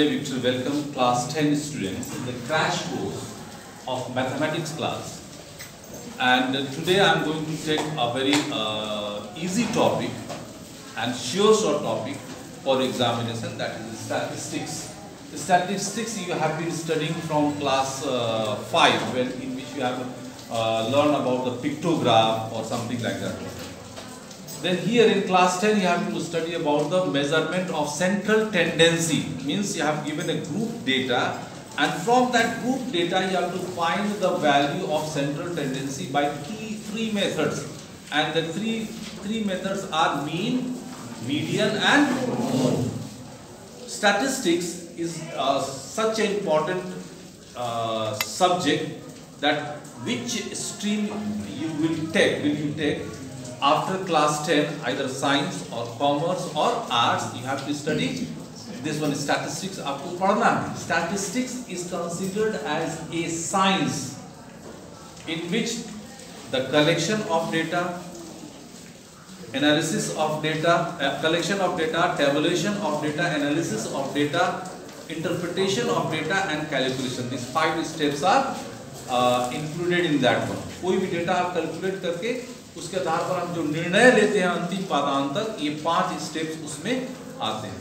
Victor, welcome class 10 students in the crash course of mathematics class. And today I am going to take a very easy topic and sure short topic for examination, that is statistics. The statistics you have been studying from class 5, in which you have learned about the pictograph or something like that. Then here in class 10 you have to study about the measurement of central tendency. Means you have given a group data, and from that group data you have to find the value of central tendency by three methods. And the three methods are mean, median and mode. Statistics is such an important subject that which stream you will take after class 10, either science or commerce or arts, you have to study this one, statistics. आपको पढ़ना है. Statistics is considered as a science in which the collection of data, analysis of data, collection of data, tabulation of data, analysis of data, interpretation of data and calculation. These 5 steps are included in that one. कोई भी data आप calculate करके उसके आधार पर हम जो निर्णय लेते हैं अंतिम पादान तक, ये 5 स्टेप्स उसमें आते हैं.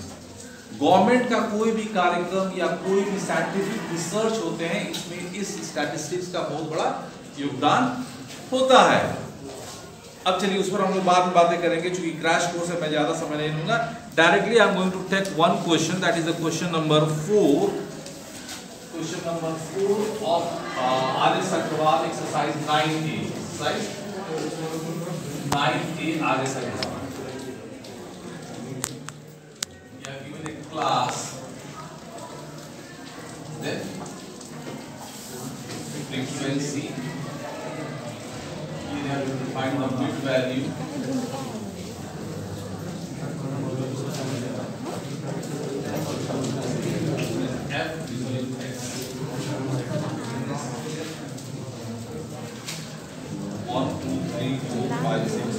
गवर्नमेंट का कोई भी कार्यक्रम या कोई भी साइंटिफिक रिसर्च होते हैं, इसमें इस स्टैटिस्टिक्स का बहुत बड़ा योगदान होता है. अब चलिए उस पर हम लोग बाद में बातें करेंगे, क्योंकि क्रैश कोर्स है, मैं ज्यादा समय नहीं लूंगा. Directly I am going to take one question, that is the question number 4. Question number 4 of R S. Agrawal exercise 9A. Exercise 9A R.S. Agrawal. You have given a class, then frequency. Here you have to find the bit value. F is equal to X. 1, 2, 3, 4, 5, 6.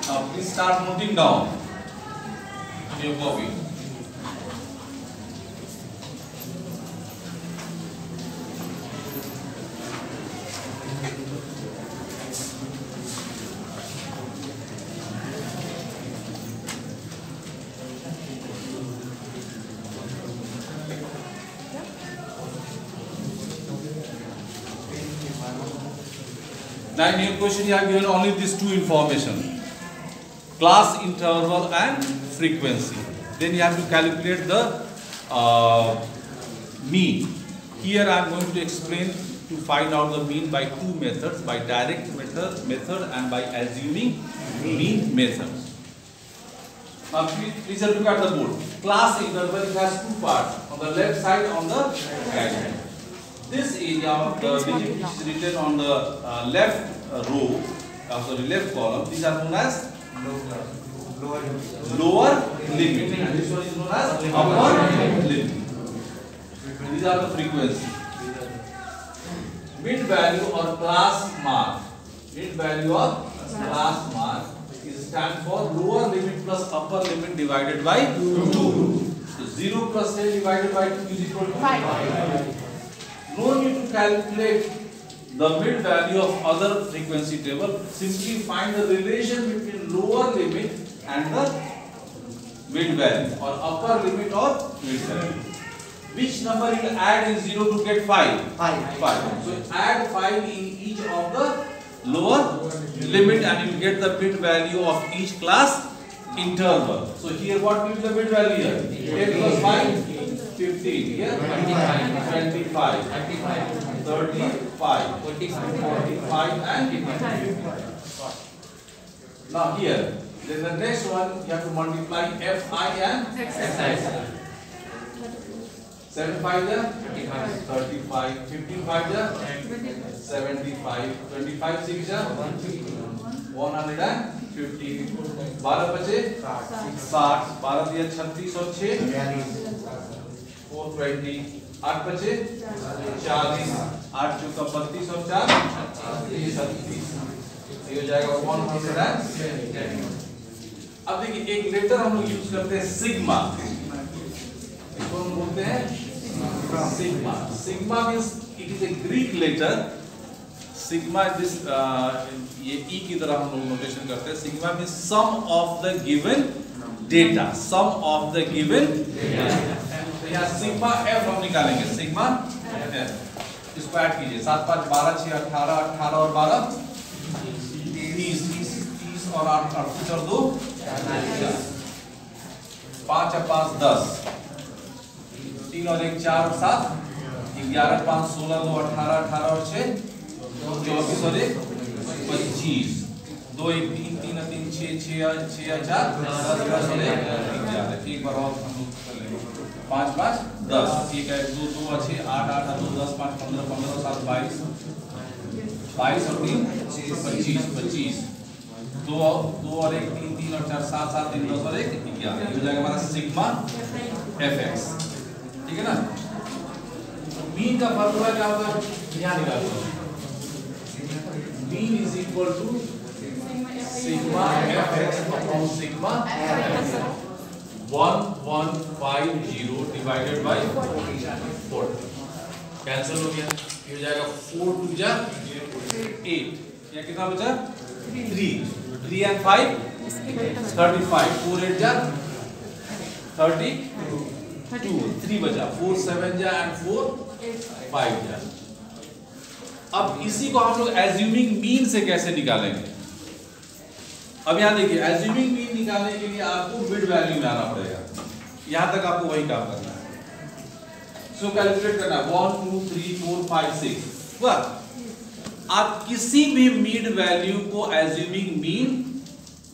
Now please start noting down in your copy. Now in your question you have given only these two information: class interval and frequency. Then you have to calculate the mean. Here I am going to explain to find out the mean by two methods: by direct method and by assuming mean method. Now please look at the board. Class interval, it has two parts: on the left side, on the right side. This area of the digit is written on the left row, sorry, left column. These are known as lower limit, and this one is known as upper limit. These are the frequency. Mid value or class mark. Mid value or class mark is stand for lower limit plus upper limit divided by 2. So 0 plus 10 divided by 2 is equal to 5. No need to calculate the mid value of other frequency table. Simply find the relation between lower limit and the mid value, or upper limit or mid value. Which number you will add in 0 to get 5? 5. So add 5 in each of the lower limit and you will get the mid value of each class interval. So here what will be the mid value here? 10 plus 5? 15. Here 25, 35, 45 and 55. Now here, then the next one you have to multiply Fi and Xi. 7 5 35, 15 5 75, 25 6 100 and 50, 12 बचे 60, 12 दिया 36 और 6 420, 8 बचे 40, 8 चौका 32 और 4 36, ये हो जाएगा 110। अब देखिए एक लेटर हम लोग यूज करते हैं सिग्मा, इसको हम बोलते हैं sigma. Sigma means it is a Greek letter. Sigma this ये ई की तरह हम लोग नोटेशन करते हैं। Sigma means sum of the given data, sum of the given data. तो यहाँ सिग्मा एफ हम निकालेंगे, सिग्मा एफ। इसको ऐड कीजिए, 7 5 12 6 18, 18 और 12 30 और 8 38 और 2 5 और 5 10, 3 और 1 4 और 7 11 5 16 2 18 18 और 6 24 और 1 25, 2 1 3 3 3 6 6 6 4 10 10 और 1 11। एक बार और हम लोग कर लेंगे, 5 5 10, एक है 2 2 और 6 8 8 2 10 5 15 15 और 7 22 22 और 3 25 25, 2 और 1 3 3 और 4 7 7 3 10 और 1 11। ये हो जाएगा हमारा सिग्मा fx, ठीक है ना। मीन का फार्मूला क्या होता है, यहाँ निकालो। Mean is equal to sigma fx upon sigma 1150 divided by 40। Cancel हो गया, ये हो जाएगा 4 2 जा 8, या कितना बचा 3 3 and 5 35, 4 8 जा 32, 3 बचा, 4 7 जा and 4 5 जा। अब इसी को हम लोग एज्यूमिंग मीन से कैसे निकालेंगे। अब यहाँ देखिए, एज्यूमिंग मीन निकालने के लिए आपको मिड वैल्यू में आना पड़ेगा। यहाँ तक आपको वही काम करना है। सो कैलकुलेट करना है 1 2 3 4 5 6। वाह, आप किसी भी मिड वैल्यू को एज्यूमिंग मीन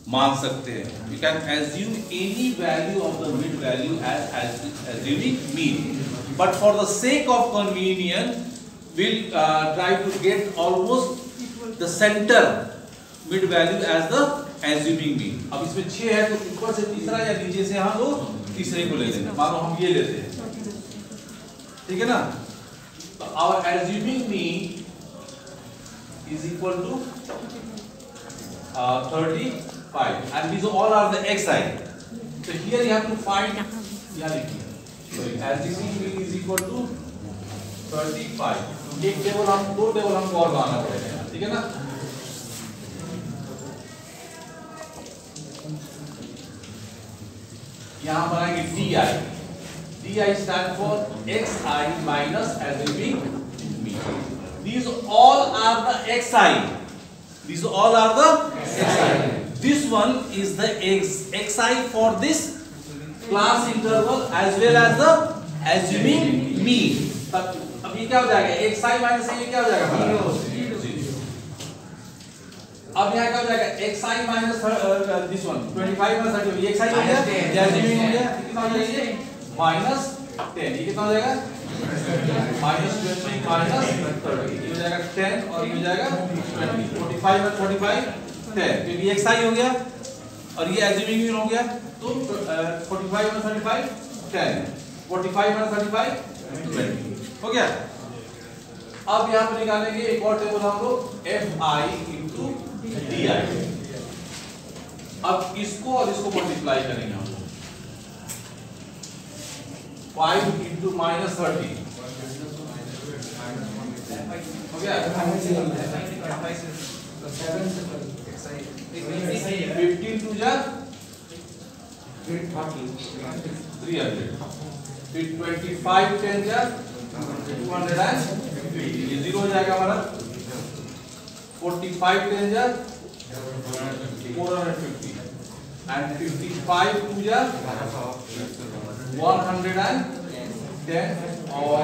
मान सकते हैं। You can assume any value of the mid value as assuming mean, but for the sake of convenience we'll try to get almost the center mid value as the assuming mean। अब इसमें 6 है तो ऊपर से तीसरा या नीचे से हम लोग तीसरे को ले लेंगे। मानो हम ये लेते हैं, ठीक है ना। तो our assuming mean is equal to 35 and these all are the xi। so here you have to find, यहाँ लिखिए assuming mean is equal to 35। एक टेबल हम, 2 टेबल हमको और बनाना पड़ेगा, ठीक है ना। यहाँ बनाएंगे DI stand for xi minus assuming mean। These all are the xi, these all are the xi। This one is the xi for this class interval as well as the assuming mean। अब ये क्या हो जाएगा, xi minus ये क्या हो जाएगा, 0। अब यहाँ क्या हो जाएगा, xi minus this one 25 minus 30, ये xi हो गया, एज्यूमिंग हो गया, कितना हो जाएगा ये माइनस 10, ये कितना हो जाएगा माइनस 20 माइनस 30, ये हो जाएगा 10 और ये हो जाएगा 20, 45 में 45 10, तो ये xi हो गया और ये एज्यूमिंग मीन हो गया। तो 45 में 35 10, 45 में 35 20 हो गया। अब यहाँ पर निकालेंगे एक और टेबल हम लोग fi इंटू di। अब इसको और इसको मल्टीप्लाई करेंगे हम लोग, 5 इंटू माइनस 30 हो गया, 15 टू जा 300, फिर 25 10 जा 250, ये 0 हो जाएगा हमारा। 45 10 जा 450 and 55 2 जा 110 और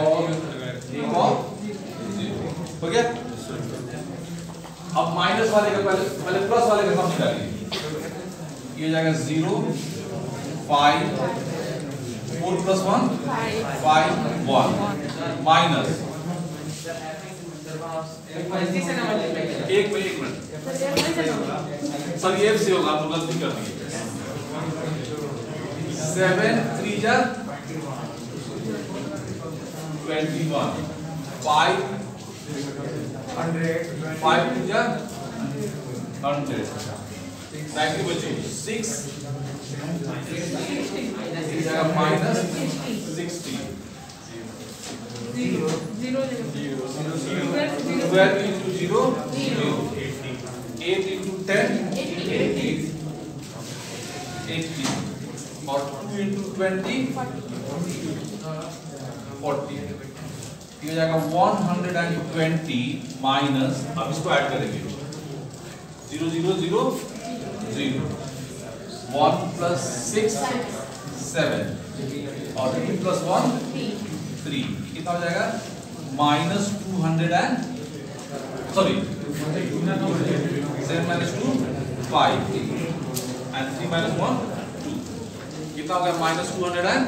एक और 0 हो गया। अब माइनस वाले का पहले प्लस वाले का सम निकालिए, ये हो जाएगा 0 5 4 + 1 5 1 माइनस एक मिनट सर, ये से होगा, आप गलती कर दिए। 7 3 जा 21, 5 2 जा 100, बाकी बचे 6 माइनस 60, 12 into 0 0, 8 into 10 80, और 2 into 20 40, ये हो जाएगा 120 माइनस, अब इसको ऐड करेंगे 0 0 0 0, 1 plus 6 7, और 3 plus 1 3, कितना हो जाएगा minus 200 and sorry 7 minus 2 5 and 3 minus 1 2, कितना हो गया माइनस 200 एंड।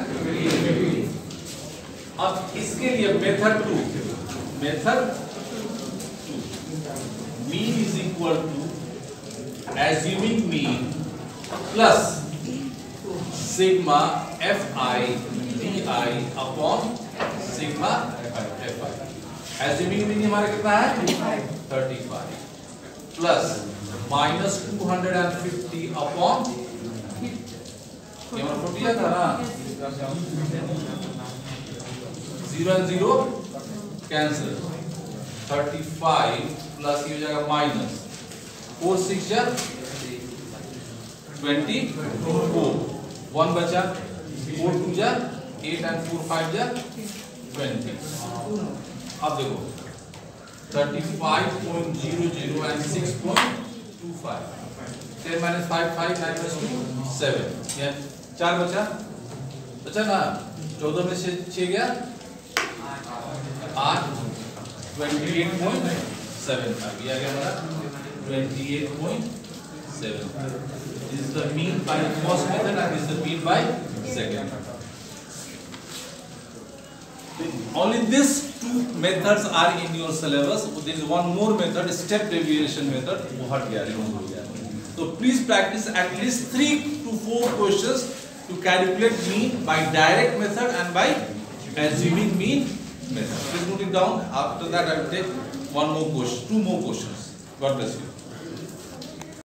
अब इसके लिए method 2 mean is equal to assuming mean plus sigma fi di upon sigma fi। assuming mean हमारा कितना है 35 plus minus 250 upon ये हमारा 40 था ना, 0 and 0 cancel, 35 plus ये हो जाएगा माइनस 4 6 जा 24, 1 बचा, 4 2 जा 8 and 4 5 जा 20। अब देखो 35.00 and 6.25, 10 minus 5 5, 9 minus 2 7, ये 4 बचा ना, 14 में से 6 गया 8, 28.75, ये आ गया हमारा 28.75। This is the mean by first method and this is the mean by second. Only these two methods are in your syllabus. There is one more method, step deviation method, वो हट गया, remove हो गया। So please practice at least 3 to 4 questions to calculate mean by direct method and by assuming mean method. Please note it down. After that, I will take 2 more questions. God bless you.